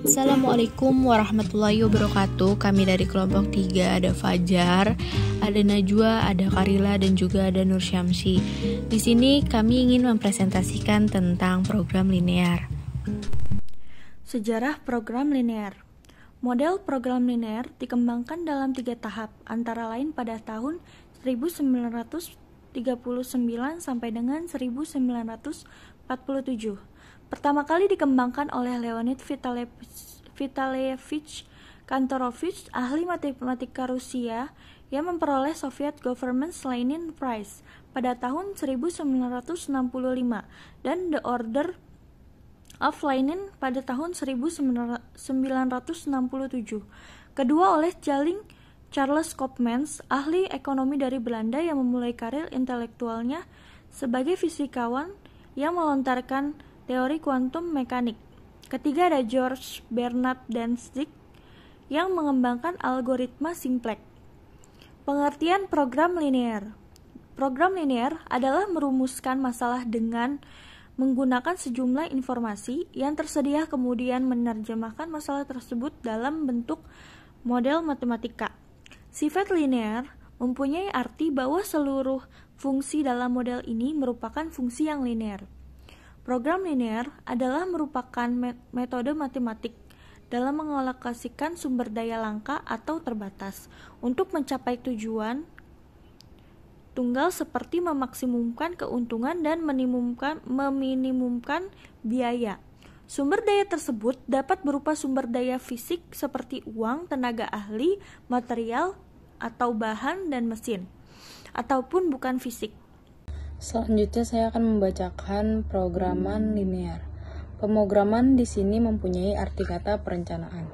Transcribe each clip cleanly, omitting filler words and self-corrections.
Assalamualaikum warahmatullahi wabarakatuh. Kami dari kelompok 3 ada Fajar, ada Najwa, ada Karila, dan juga ada Nur Syamsi. Di sini kami ingin mempresentasikan tentang program linear. Sejarah program linear. Model program linear dikembangkan dalam 3 tahap, antara lain pada tahun 1939 sampai dengan 1947. Pertama kali dikembangkan oleh Leonid Vitalievich Kantorovich, ahli matematika Rusia yang memperoleh Soviet Government Lenin Prize pada tahun 1965 dan The Order of Lenin pada tahun 1967. Kedua oleh Charles Koopmans, ahli ekonomi dari Belanda yang memulai karir intelektualnya sebagai fisikawan yang melontarkan teori kuantum mekanik. Ketiga ada George Bernard Dantzig yang mengembangkan algoritma simplex. Pengertian program linear. Program linear adalah merumuskan masalah dengan menggunakan sejumlah informasi yang tersedia, kemudian menerjemahkan masalah tersebut dalam bentuk model matematika. Sifat linear mempunyai arti bahwa seluruh fungsi dalam model ini merupakan fungsi yang linear. Program linear adalah merupakan metode matematik dalam mengalokasikan sumber daya langka atau terbatas untuk mencapai tujuan tunggal seperti memaksimumkan keuntungan dan meminimumkan biaya. Sumber daya tersebut dapat berupa sumber daya fisik seperti uang, tenaga ahli, material, atau bahan dan mesin, ataupun bukan fisik. Selanjutnya saya akan membacakan programan linear. Pemrograman di sini mempunyai arti kata perencanaan.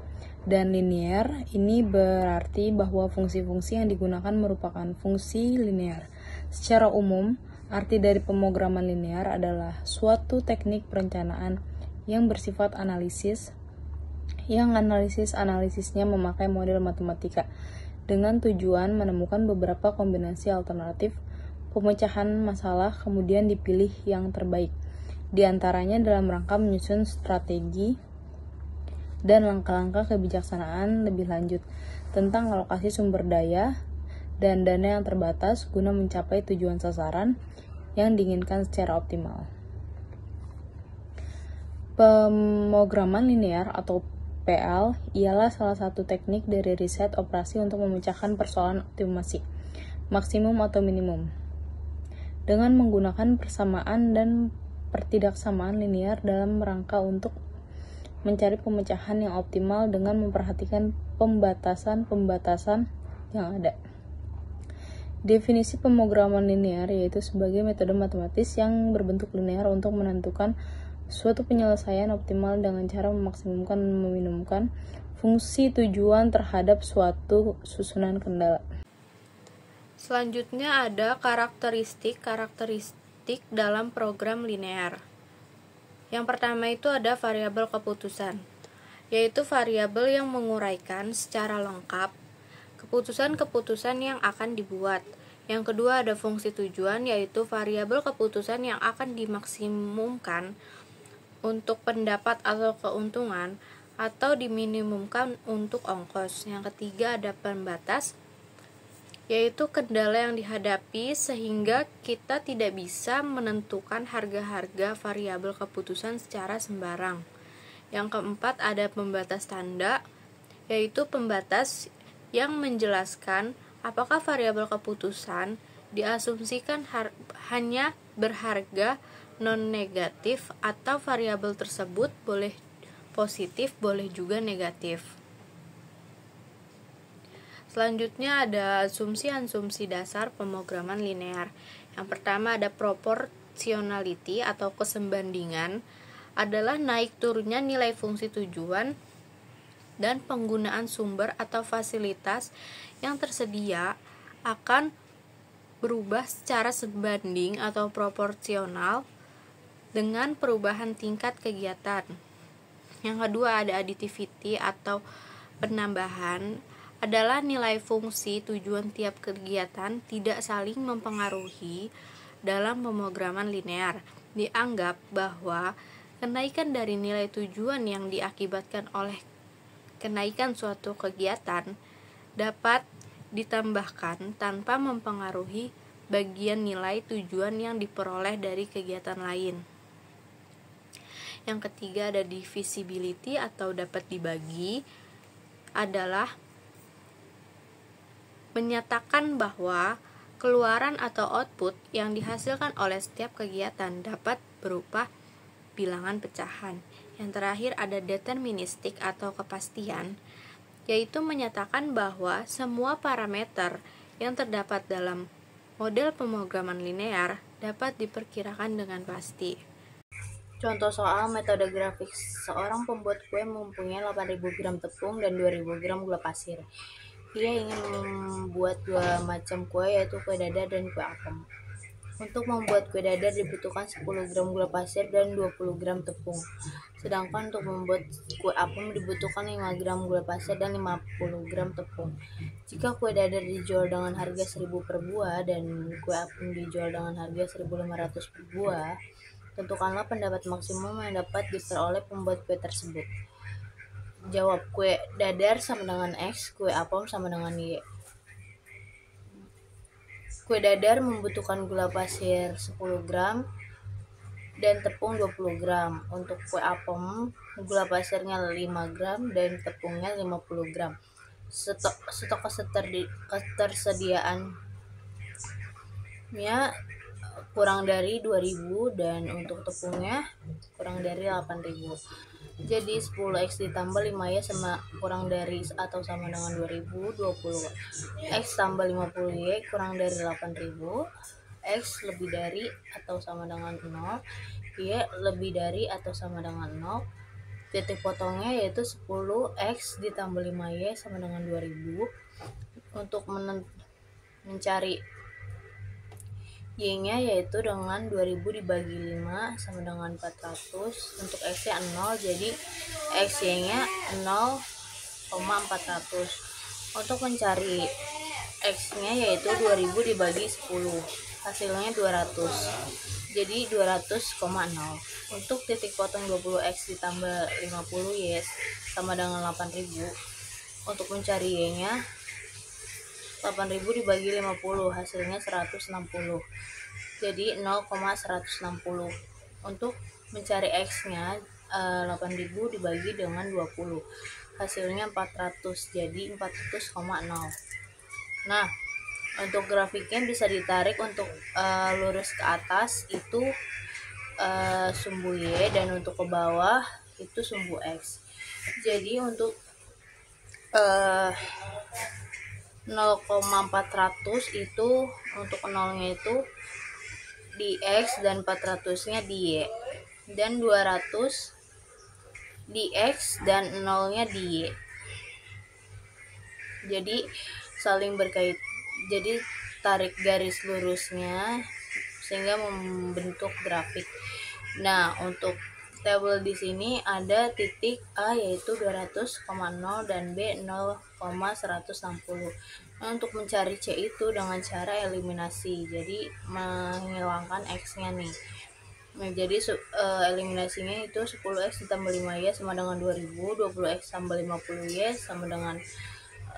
Dan linear ini berarti bahwa fungsi-fungsi yang digunakan merupakan fungsi linear. Secara umum, arti dari pemrograman linear adalah suatu teknik perencanaan yang bersifat analisis, yang analisisnya memakai model matematika dengan tujuan menemukan beberapa kombinasi alternatif pemecahan masalah, kemudian dipilih yang terbaik. Di antaranya dalam rangka menyusun strategi dan langkah-langkah kebijaksanaan lebih lanjut tentang alokasi sumber daya dan dana yang terbatas guna mencapai tujuan sasaran yang diinginkan secara optimal. Pemrograman linear atau PL ialah salah satu teknik dari riset operasi untuk memecahkan persoalan optimasi, maksimum atau minimum, dengan menggunakan persamaan dan pertidaksamaan linear dalam rangka untuk mencari pemecahan yang optimal dengan memperhatikan pembatasan-pembatasan yang ada. Definisi pemrograman linear yaitu sebagai metode matematis yang berbentuk linear untuk menentukan suatu penyelesaian optimal dengan cara memaksimumkan dan meminimumkan fungsi tujuan terhadap suatu susunan kendala. Selanjutnya ada karakteristik dalam program linear. Yang pertama itu ada variabel keputusan, yaitu variabel yang menguraikan secara lengkap keputusan-keputusan yang akan dibuat. Yang kedua ada fungsi tujuan, yaitu variabel keputusan yang akan dimaksimumkan untuk pendapat atau keuntungan atau diminimumkan untuk ongkos. Yang ketiga ada pembatas, yaitu kendala yang dihadapi sehingga kita tidak bisa menentukan harga-harga variabel keputusan secara sembarang. Yang keempat ada pembatas tanda, yaitu pembatas yang menjelaskan apakah variabel keputusan diasumsikan hanya berharga non-negatif atau variabel tersebut boleh positif, boleh juga negatif. Selanjutnya ada asumsi-asumsi dasar pemrograman linear. Yang pertama ada proportionality atau kesembandingan, adalah naik turunnya nilai fungsi tujuan dan penggunaan sumber atau fasilitas yang tersedia akan berubah secara sebanding atau proporsional dengan perubahan tingkat kegiatan. Yang kedua ada additivity atau penambahan, adalah nilai fungsi tujuan tiap kegiatan tidak saling mempengaruhi dalam pemrograman linear. Dianggap bahwa Kenaikan dari nilai tujuan yang diakibatkan oleh kenaikan suatu kegiatan dapat ditambahkan tanpa mempengaruhi bagian nilai tujuan yang diperoleh dari kegiatan lain. Yang ketiga ada divisibility atau dapat dibagi, adalah menyatakan bahwa keluaran atau output yang dihasilkan oleh setiap kegiatan dapat berupa bilangan pecahan. Yang terakhir ada deterministik atau kepastian, yaitu menyatakan bahwa semua parameter yang terdapat dalam model pemrograman linear dapat diperkirakan dengan pasti. Contoh soal metode grafik. Seorang pembuat kue mempunyai 8.000 gram tepung dan 2.000 gram gula pasir. Ia ingin membuat dua macam kue, yaitu kue dadar dan kue apem. Untuk membuat kue dadar dibutuhkan 10 gram gula pasir dan 20 gram tepung. Sedangkan untuk membuat kue apem dibutuhkan 5 gram gula pasir dan 50 gram tepung. Jika kue dadar dijual dengan harga 1.000 per buah dan kue apem dijual dengan harga 1.500 per buah, tentukanlah pendapat maksimum yang dapat diperoleh pembuat kue tersebut. Jawab: kue dadar sama dengan X, kue apem sama dengan Y. Kue dadar membutuhkan gula pasir 10 gram dan tepung 20 gram. Untuk kue apem, gula pasirnya 5 gram dan tepungnya 50 gram. Stok ketersediaannya kurang dari 2.000 dan untuk tepungnya kurang dari 8.000. Jadi 10x ditambah 5y sama kurang dari atau sama dengan 2.000, 20x tambah 50y kurang dari 8.000, x lebih dari atau sama dengan 0, y lebih dari atau sama dengan 0. Titik potongnya yaitu 10x ditambah 5y sama dengan 2.000. Untuk mencari y-nya yaitu dengan 2000 dibagi 5 sama dengan 400. Untuk x-nya 0, jadi x-nya 0,400. Untuk mencari x-nya yaitu 2000 dibagi 10, hasilnya 200. Jadi 200,0. Untuk titik potong 20x ditambah 50y sama dengan 8000. Untuk mencari y-nya 8.000 dibagi 50, hasilnya 160. Jadi 0,160. Untuk mencari x-nya 8.000 dibagi dengan 20, hasilnya 400. Jadi 400,0. Nah, untuk grafiknya bisa ditarik untuk lurus ke atas itu sumbu y dan untuk ke bawah itu sumbu x. Jadi untuk 0,400 itu untuk nolnya itu di x dan 400-nya di y, dan 200 di x dan nolnya di y. Jadi saling berkait. Jadi tarik garis lurusnya sehingga membentuk grafik. Nah, untuk tabel di sini ada titik A yaitu 200,0 dan B 0,160. Nah, untuk mencari C itu dengan cara eliminasi. Jadi menghilangkan X-nya nih. Nah, jadi eliminasinya itu 10x ditambah 5y sama dengan 2000, 20x tambah 50y sama dengan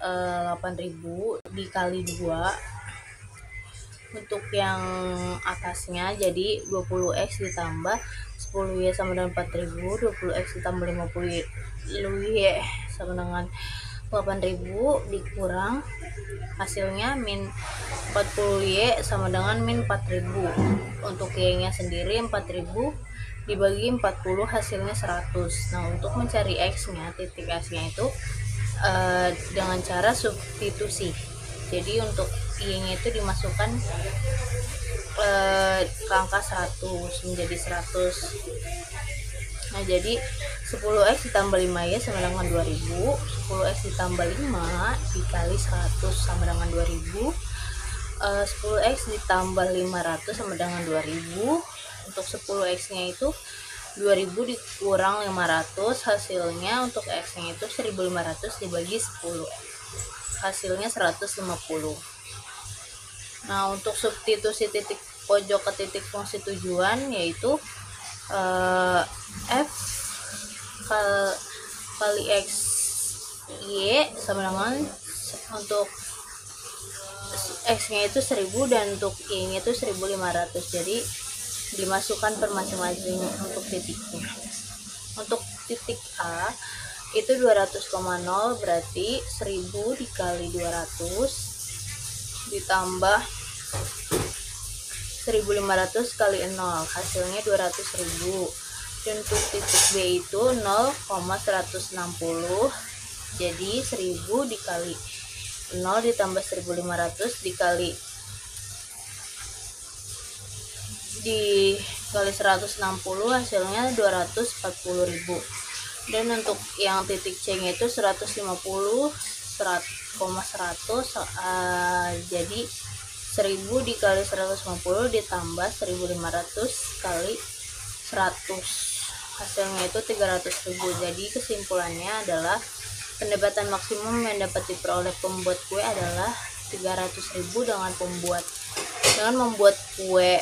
8000 dikali 2. Untuk yang atasnya jadi 20x ditambah 10y sama dengan 4000, 20x ditambah 50y sama dengan 8000 dikurang hasilnya min 40y sama dengan min 4000. Untuk y-nya sendiri 4000 dibagi 40 hasilnya 100. Nah, untuk mencari x-nya, titik x-nya itu dengan cara substitusi. Jadi untuk y-nya itu dimasukkan ke angka 100 menjadi 100. Nah, jadi 10x ditambah 5y sama dengan 2000, 10x ditambah 5 dikali 100 sama dengan 2000, 10x ditambah 500 sama dengan 2000. Untuk 10x-nya itu 2000 dikurang 500, hasilnya untuk x-nya itu 1500 dibagi 10, hasilnya 150. Nah, untuk substitusi titik pojok ke titik fungsi tujuan yaitu F kali X Y sama dengan, untuk X nya itu 1000 dan untuk Y nya itu 1500. Jadi dimasukkan per masing-masing untuk titiknya. Untuk titik A itu 200,0, berarti 1000 dikali 200 ditambah 1500 kali 0, hasilnya 200.000. Dan untuk titik B itu 0,160, jadi 1000 dikali 0 ditambah 1500 dikali 160, hasilnya 240.000. Dan untuk yang titik C nya itu 150, jadi 1000 dikali 150 ditambah 1500 kali 100, hasilnya itu 300.000. Jadi kesimpulannya adalah pendapatan maksimum yang dapat diperoleh pembuat kue adalah 300.000 dengan membuat kue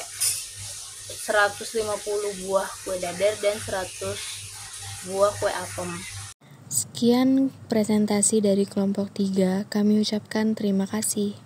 150 buah kue dadar dan 100 buah kue apem. Sekian presentasi dari kelompok 3. Kami ucapkan terima kasih.